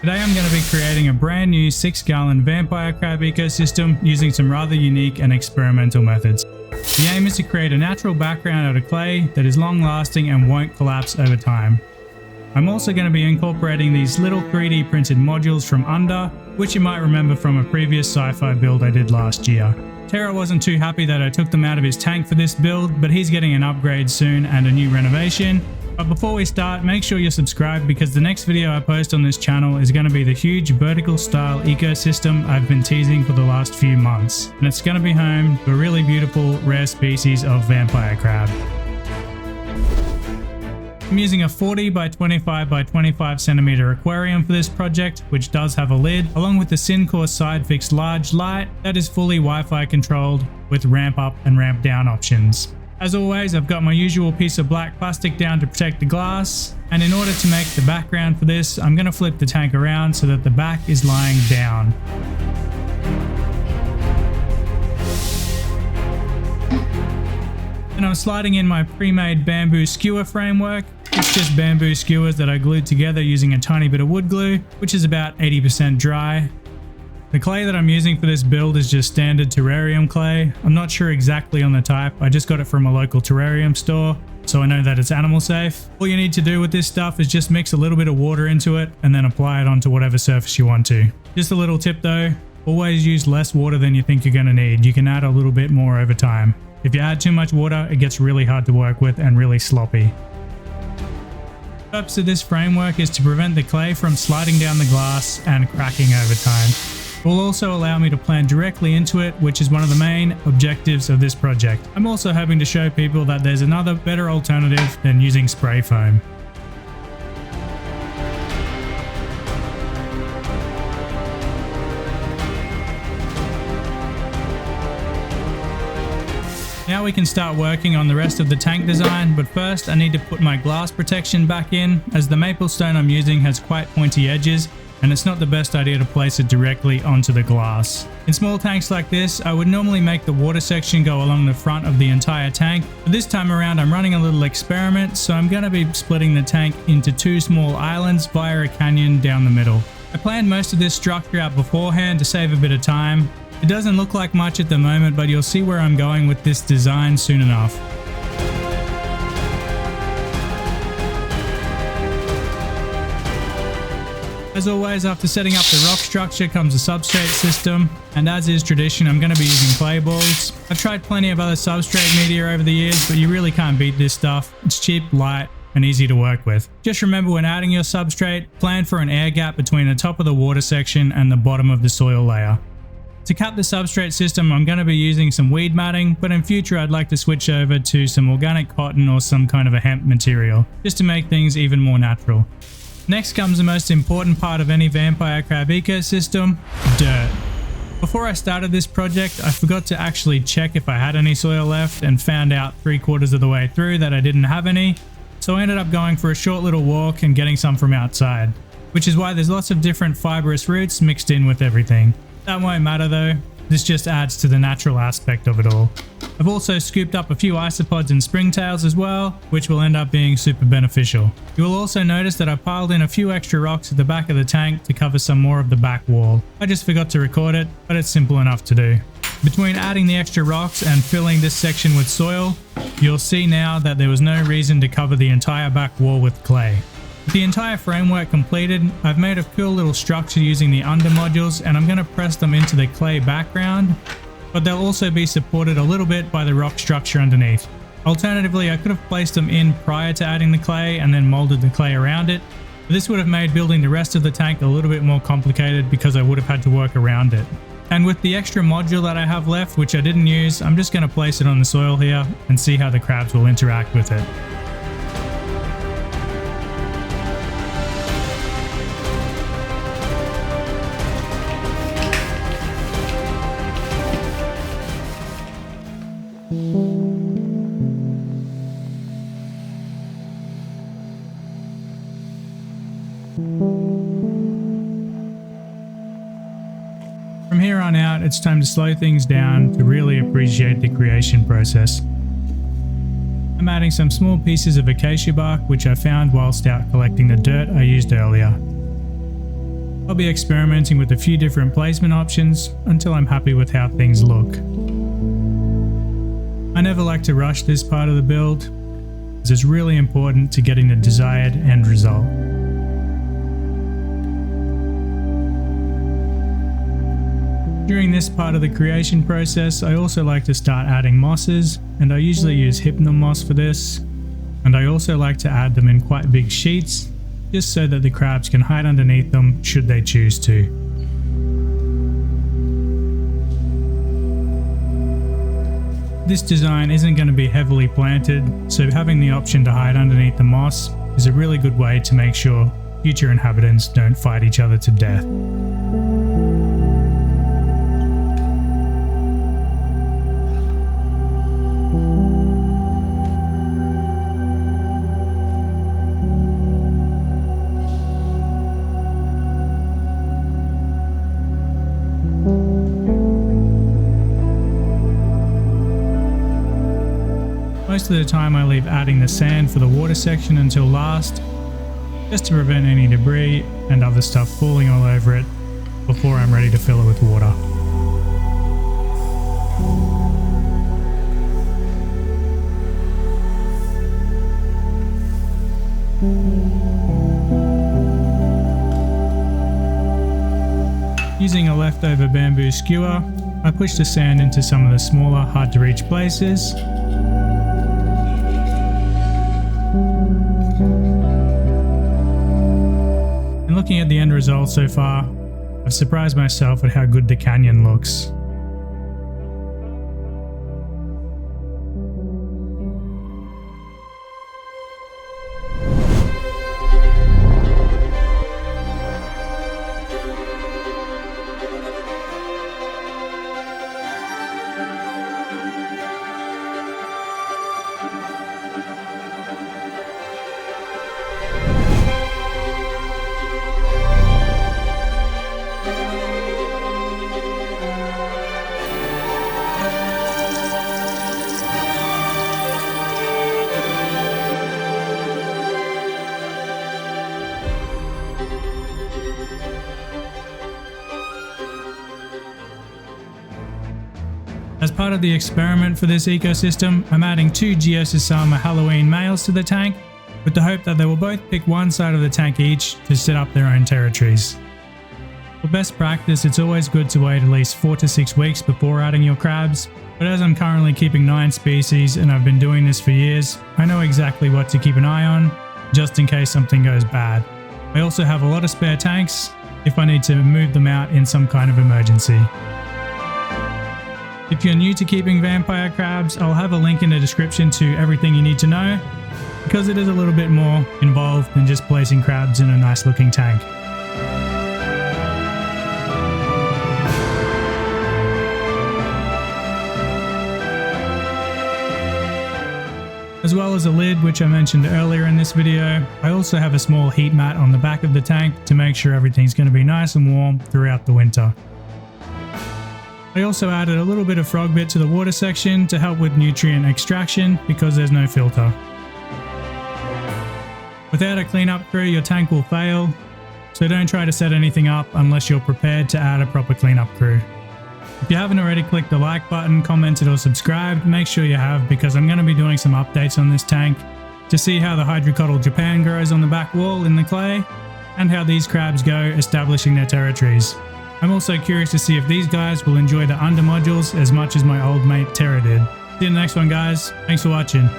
Today I'm going to be creating a brand new 6-gallon vampire crab ecosystem using some rather unique and experimental methods. The aim is to create a natural background out of clay that is long lasting and won't collapse over time. I'm also going to be incorporating these little 3D printed modules from Under, which you might remember from a previous sci-fi build I did last year. Terra wasn't too happy that I took them out of his tank for this build, but he's getting an upgrade soon and a new renovation. But before we start, make sure you're subscribed because the next video I post on this channel is going to be the huge vertical style ecosystem I've been teasing for the last few months. And it's going to be home to a really beautiful rare species of vampire crab. I'm using a 40 by 25 by 25 centimeter aquarium for this project, which does have a lid, along with the Sinkor SideFix large light that is fully Wi-Fi controlled with ramp up and ramp down options. As always, I've got my usual piece of black plastic down to protect the glass, and in order to make the background for this, I'm going to flip the tank around so that the back is lying down. And I'm sliding in my pre-made bamboo skewer framework. It's just bamboo skewers that I glued together using a tiny bit of wood glue, which is about 80% dry. The clay that I'm using for this build is just standard terrarium clay. I'm not sure exactly on the type, I just got it from a local terrarium store, so I know that it's animal safe. All you need to do with this stuff is just mix a little bit of water into it and then apply it onto whatever surface you want to. Just a little tip though, always use less water than you think you're going to need. You can add a little bit more over time. If you add too much water, it gets really hard to work with and really sloppy. The purpose of this framework is to prevent the clay from sliding down the glass and cracking over time. It will also allow me to plant directly into it, which is one of the main objectives of this project. I'm also hoping to show people that there's another better alternative than using spray foam. Now we can start working on the rest of the tank design, but first I need to put my glass protection back in, as the maple stone I'm using has quite pointy edges and it's not the best idea to place it directly onto the glass. In small tanks like this, I would normally make the water section go along the front of the entire tank, but this time around I'm running a little experiment, so I'm going to be splitting the tank into two small islands via a canyon down the middle. I planned most of this structure out beforehand to save a bit of time. It doesn't look like much at the moment, but you'll see where I'm going with this design soon enough. As always, after setting up the rock structure comes a substrate system, and as is tradition, I'm going to be using clay balls. I've tried plenty of other substrate media over the years, but you really can't beat this stuff. It's cheap, light, and easy to work with. Just remember when adding your substrate, plan for an air gap between the top of the water section and the bottom of the soil layer. To cap the substrate system, I'm going to be using some weed matting, but in future I'd like to switch over to some organic cotton or some kind of a hemp material, just to make things even more natural. Next comes the most important part of any vampire crab ecosystem, dirt. Before I started this project, I forgot to actually check if I had any soil left and found out 3/4 of the way through that I didn't have any, so I ended up going for a short little walk and getting some from outside, which is why there's lots of different fibrous roots mixed in with everything. That won't matter though, this just adds to the natural aspect of it all. I've also scooped up a few Isopods and Springtails as well, which will end up being super beneficial. You will also notice that I piled in a few extra rocks at the back of the tank to cover some more of the back wall. I just forgot to record it, but it's simple enough to do. Between adding the extra rocks and filling this section with soil, you'll see now that there was no reason to cover the entire back wall with clay. With the entire framework completed, I've made a cool little structure using the under modules, and I'm going to press them into the clay background, but they'll also be supported a little bit by the rock structure underneath. Alternatively, I could have placed them in prior to adding the clay and then molded the clay around it, but this would have made building the rest of the tank a little bit more complicated because I would have had to work around it. And with the extra module that I have left, which I didn't use, I'm just going to place it on the soil here and see how the crabs will interact with it. From here on out, it's time to slow things down to really appreciate the creation process. I'm adding some small pieces of acacia bark which I found whilst out collecting the dirt I used earlier. I'll be experimenting with a few different placement options until I'm happy with how things look. I never like to rush this part of the build, as it's really important to getting the desired end result. During this part of the creation process, I also like to start adding mosses, and I usually use Hypnum Moss for this. And I also like to add them in quite big sheets, just so that the crabs can hide underneath them should they choose to. This design isn't going to be heavily planted, so having the option to hide underneath the moss is a really good way to make sure future inhabitants don't fight each other to death. Most of the time I leave adding the sand for the water section until last, just to prevent any debris and other stuff falling all over it before I'm ready to fill it with water. Using a leftover bamboo skewer, I push the sand into some of the smaller, hard to reach places. And looking at the end result so far, I've surprised myself at how good the canyon looks. As part of the experiment for this ecosystem, I'm adding 2 Geosesarma Halloween males to the tank, with the hope that they will both pick one side of the tank each to set up their own territories. For best practice, it's always good to wait at least 4 to 6 weeks before adding your crabs, but as I'm currently keeping 9 species and I've been doing this for years, I know exactly what to keep an eye on, just in case something goes bad. I also have a lot of spare tanks if I need to move them out in some kind of emergency. If you're new to keeping vampire crabs, I'll have a link in the description to everything you need to know, because it is a little bit more involved than just placing crabs in a nice looking tank. As well as a lid, which I mentioned earlier in this video, I also have a small heat mat on the back of the tank to make sure everything's going to be nice and warm throughout the winter. I also added a little bit of frog bit to the water section to help with nutrient extraction because there's no filter. Without a cleanup crew, your tank will fail, so don't try to set anything up unless you're prepared to add a proper cleanup crew. If you haven't already clicked the like button, commented or subscribed, make sure you have, because I'm going to be doing some updates on this tank to see how the Hydrocotyle Japan grows on the back wall in the clay and how these crabs go establishing their territories. I'm also curious to see if these guys will enjoy the under modules as much as my old mate Terra did. See you in the next one, guys. Thanks for watching.